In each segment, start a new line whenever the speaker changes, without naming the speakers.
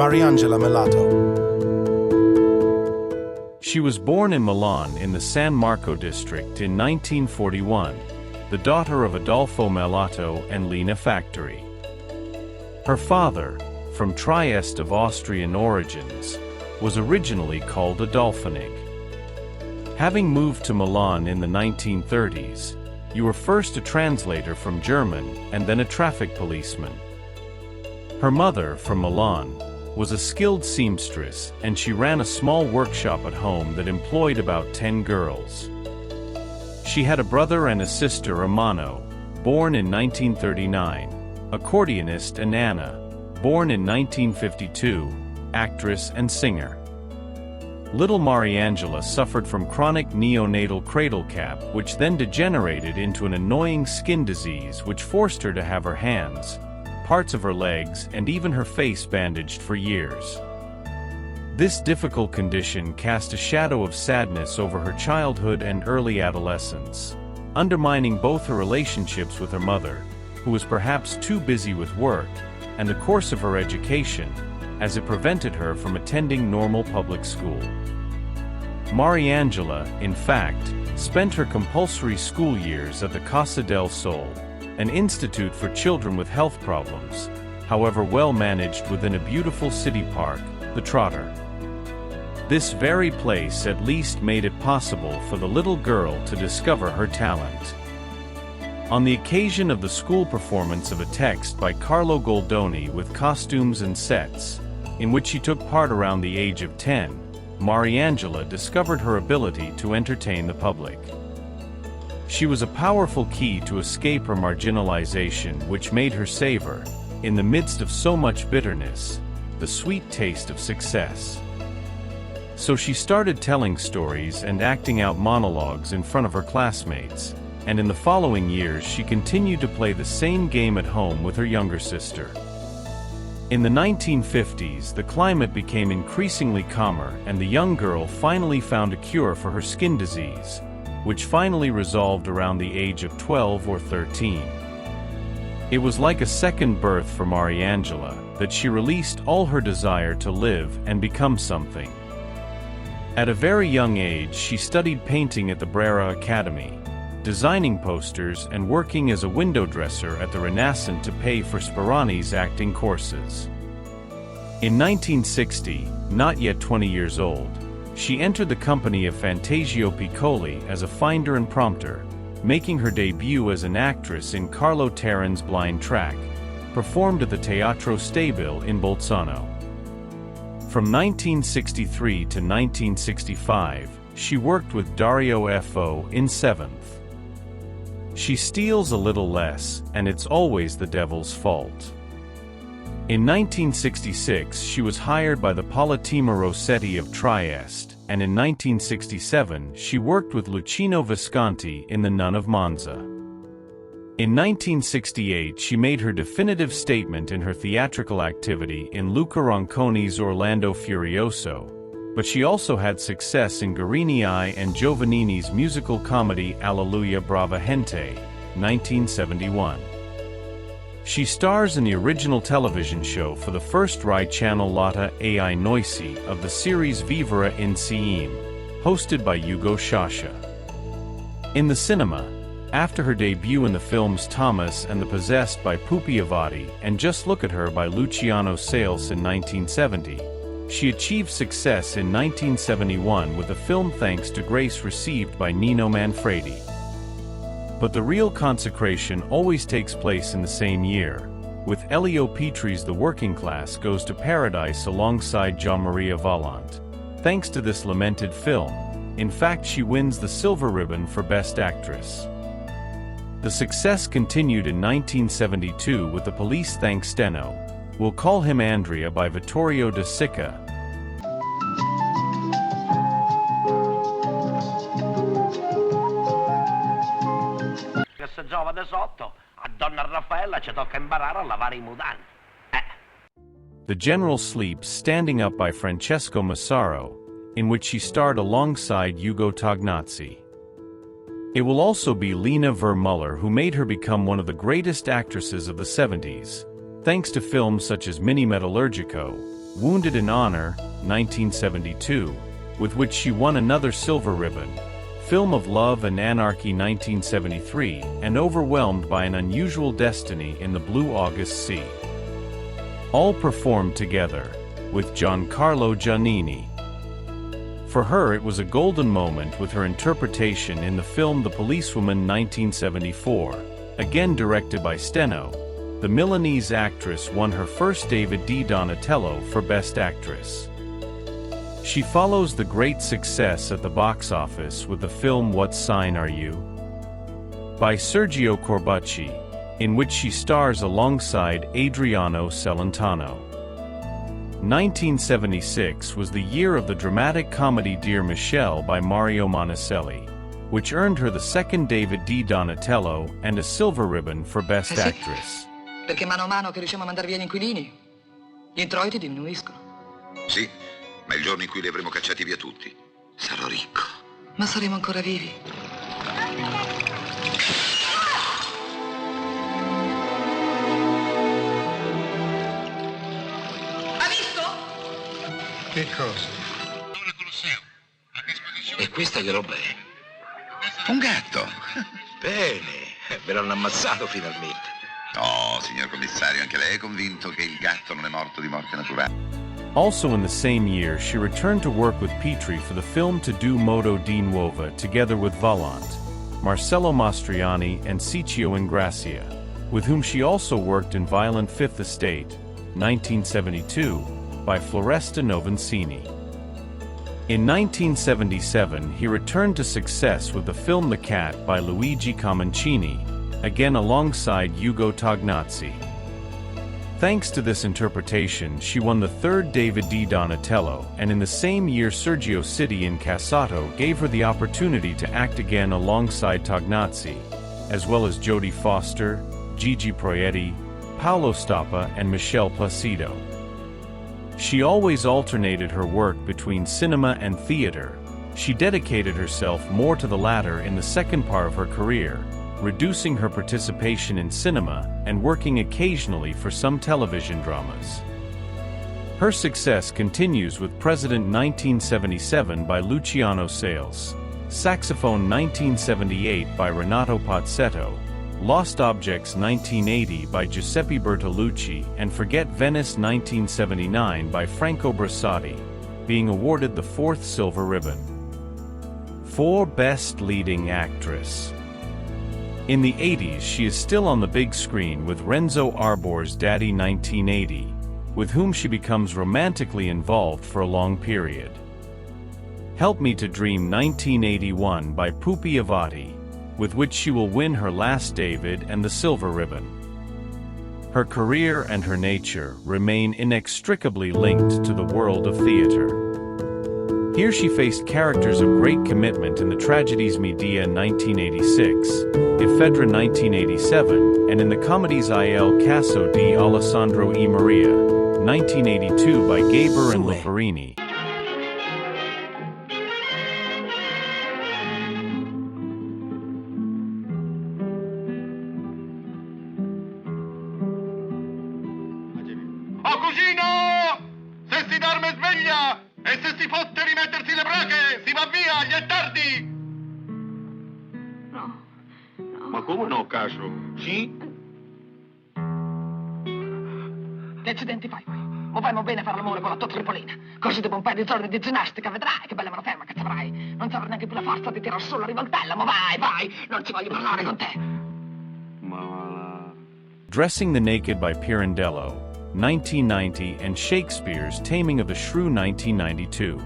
Mariangela Melato.
She was born in Milan in the San Marco district in 1941, the daughter of Adolfo Melato and Lina Factory. Her father, from Trieste of Austrian origins, was originally called Adolphinig. Having moved to Milan in the 1930s, you were first a translator from German and then a traffic policeman. Her mother, from Milan, was a skilled seamstress, and she ran a small workshop at home that employed about 10 girls. She had a brother and a sister, Romano, born in 1939, accordionist, and Anna, born in 1952, actress and singer. Little Mariangela suffered from chronic neonatal cradle cap, which then degenerated into an annoying skin disease which forced her to have her hands, parts of her legs, and even her face bandaged for years. This difficult condition cast a shadow of sadness over her childhood and early adolescence, undermining both her relationships with her mother, who was perhaps too busy with work, and the course of her education, as it prevented her from attending normal public school. Mariangela, in fact, spent her compulsory school years at the Casa del Sol, an institute for children with health problems, however well managed within a beautiful city park, the Trotter. This very place at least made it possible for the little girl to discover her talent. On the occasion of the school performance of a text by Carlo Goldoni with costumes and sets, in which she took part around the age of 10, Mariangela discovered her ability to entertain the public. She was a powerful key to escape her marginalization, which made her savor, in the midst of so much bitterness, the sweet taste of success. So she started telling stories and acting out monologues in front of her classmates, and in the following years she continued to play the same game at home with her younger sister. In the 1950s, the climate became increasingly calmer, and the young girl finally found a cure for her skin disease, which finally resolved around the age of 12 or 13. It was like a second birth for Mariangela, that she released all her desire to live and become something. At a very young age, she studied painting at the Brera Academy, designing posters and working as a window dresser at the Renascent to pay for Sperani's acting courses. In 1960, not yet 20 years old, she entered the company of Fantasio Piccoli as a finder and prompter, making her debut as an actress in Carlo Terran's Blind Track, performed at the Teatro Stabile in Bolzano. From 1963 to 1965, she worked with Dario Fo in Seventh. She steals a little less, and it's always the devil's fault. In 1966, she was hired by the Politeama Rossetti of Trieste, and in 1967, she worked with Luchino Visconti in The Nun of Monza. In 1968, she made her definitive statement in her theatrical activity in Luca Ronconi's Orlando Furioso, but she also had success in Guarini and Giovannini's musical comedy Alleluia Brava Gente, 1971. She stars in the original television show for the first Rai channel Lotta ai Noisi of the series Vivere Insieme, hosted by Ugo Sciascia. In the cinema, after her debut in the films Thomas and the Possessed by Pupi Avati and Just Look at Her by Luciano Sales in 1970, she achieved success in 1971 with a film Thanks to Grace received by Nino Manfredi. But the real consecration always takes place in the same year, with Elio Petri's The Working Class Goes to Paradise alongside Gian-Maria Vallant. Thanks to this lamented film, in fact, she wins the Silver Ribbon for Best Actress. The success continued in 1972 with The Police Thank Steno, We'll Call Him Andrea by Vittorio De Sica.
Se giova sotto, a Donna Raffaella ci tocca imparare a lavare I mutanti.
The General Sleeps Standing Up by Francesco Massaro, in which she starred alongside Ugo Tognazzi. It will also be Lina Wertmüller who made her become one of the greatest actresses of the 70s, thanks to films such as Mini Metallurgico, Wounded in Honor, 1972, with which she won another Silver Ribbon, Film of Love and Anarchy 1973, and Overwhelmed by an Unusual Destiny in the Blue August Sea. All performed together, with Giancarlo Giannini. For her it was a golden moment with her interpretation in the film The Policewoman 1974, again directed by Steno. The Milanese actress won her first David di Donatello for Best Actress. She follows the great success at the box office with the film What Sign Are You? By Sergio Corbucci, in which she stars alongside Adriano Celentano. 1976 was the year of the dramatic comedy Dear Michelle by Mario Monicelli, which earned her the second David di Donatello and a Silver Ribbon for Best Actress.
Perché mano a mano che riusciamo a mandar via gli inquilini, gli introiti diminuiscono.
Sì, ma il giorno in cui li avremo cacciati via tutti, sarò ricco.
Ma saremo ancora vivi. Ha visto?
Che cosa?
E questa che roba è? Un gatto. Bene, ve l'hanno ammazzato finalmente. No, signor commissario, anche lei è convinto che il gatto non è morto di morte naturale?
Also in the same year she returned to work with Petri for the film To Do Modo di Nuova together with Valant, Marcello Mastroianni and Ciccio Ingrassia, with whom she also worked in Violent Fifth Estate, 1972, by Floresta Novancini. In 1977 he returned to success with the film The Cat by Luigi Comencini, again alongside Ugo Tognazzi. Thanks to this interpretation she won the third David di Donatello, and in the same year Sergio Citti in Cassato gave her the opportunity to act again alongside Tognazzi, as well as Jodie Foster, Gigi Proietti, Paolo Stoppa and Michele Placido. She always alternated her work between cinema and theater. She dedicated herself more to the latter in the second part of her career, reducing her participation in cinema and working occasionally for some television dramas. Her success continues with President 1977 by Luciano Sales, Saxophone 1978 by Renato Pozzetto, Lost Objects 1980 by Giuseppe Bertolucci, and Forget Venice 1979 by Franco Brassotti, being awarded the fourth Silver Ribbon. For Best Leading Actress. In the 80s she is still on the big screen with Renzo Arbor's Daddy 1980, with whom she becomes romantically involved for a long period. Help Me to Dream 1981 by Pupi Avati, with which she will win her last David and the Silver Ribbon. Her career and her nature remain inextricably linked to the world of theater. Here she faced characters of great commitment in the tragedies Medea 1986, Ephedra 1987, and in the comedies Il Caso di Alessandro e Maria, 1982 by Gaber and Luperini.
Oh cugino! Se si dorme sveglia! E se si fotte rimettersi le brache, si va via, gli è tardi!
No, no.
Ma come no, Caso? Sì?
Che accidenti fai poi? O vai bene a fare l'amore con la tua tripolina? Così dopo un paio di giorni di ginnastica vedrai che bella mano ferma che ci avrai. Non ci avrai neanche più la forza di tirare su la rivoltella, ma vai, non ci voglio parlare con te.
Ma...
Dressing the Naked by Pirandello, 1990, and Shakespeare's Taming of the Shrew 1992.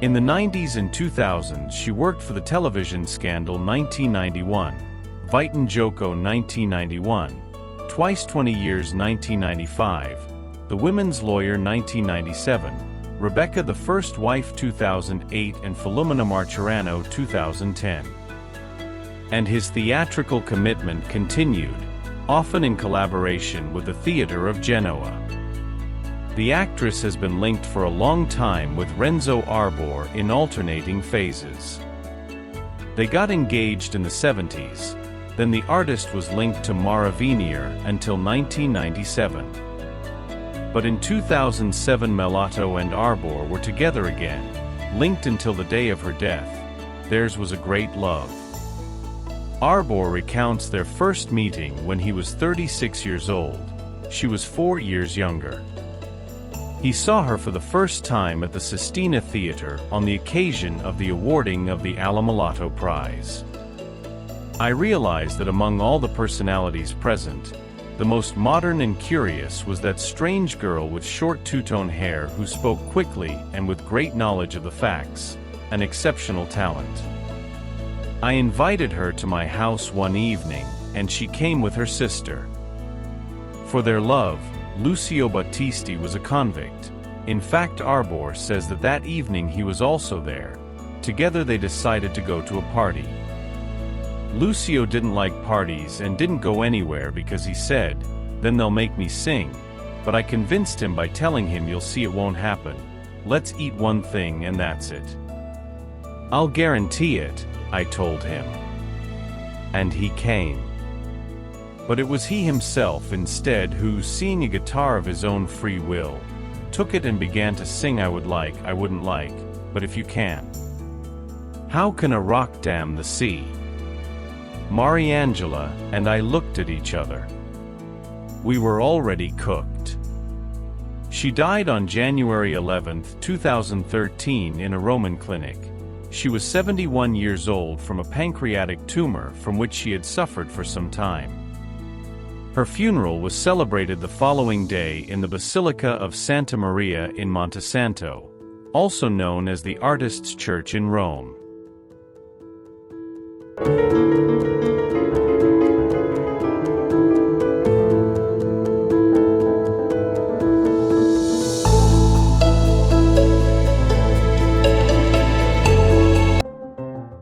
In the 90s and 2000s she worked for the television Scandal 1991, Vitan Joko 1991, Twice 20 Years 1995, The Women's Lawyer 1997, Rebecca the First Wife 2008 and Filomena Martirano 2010. And his theatrical commitment continued, often in collaboration with the Theatre of Genoa. The actress has been linked for a long time with Renzo Arbor in alternating phases. They got engaged in the 70s, then the artist was linked to Mara Venier until 1997. But in 2007 Melato and Arbor were together again, linked until the day of her death. Theirs was a great love. Arbor recounts their first meeting when he was 36 years old. She was 4 years younger. He saw her for the first time at the Sistina Theater on the occasion of the awarding of the Melato Prize. I realized that among all the personalities present, the most modern and curious was that strange girl with short two-tone hair who spoke quickly and with great knowledge of the facts, an exceptional talent. I invited her to my house one evening, and she came with her sister. For their love, Lucio Battisti was a convict. In fact, Arbor says that that evening he was also there. Together they decided to go to a party. Lucio didn't like parties and didn't go anywhere because he said, "Then they'll make me sing." But I convinced him by telling him, "You'll see it won't happen. Let's eat one thing and that's it." "I'll guarantee it," I told him. And he came. But it was he himself instead who, seeing a guitar of his own free will, took it and began to sing I would like, I wouldn't like, but if you can. How can a rock dam the sea? Mariangela and I looked at each other. We were already cooked. She died on January 11, 2013 in a Roman clinic. She was 71 years old from a pancreatic tumor from which she had suffered for some time. Her funeral was celebrated the following day in the Basilica of Santa Maria in Montesanto, also known as the Artists' Church in Rome.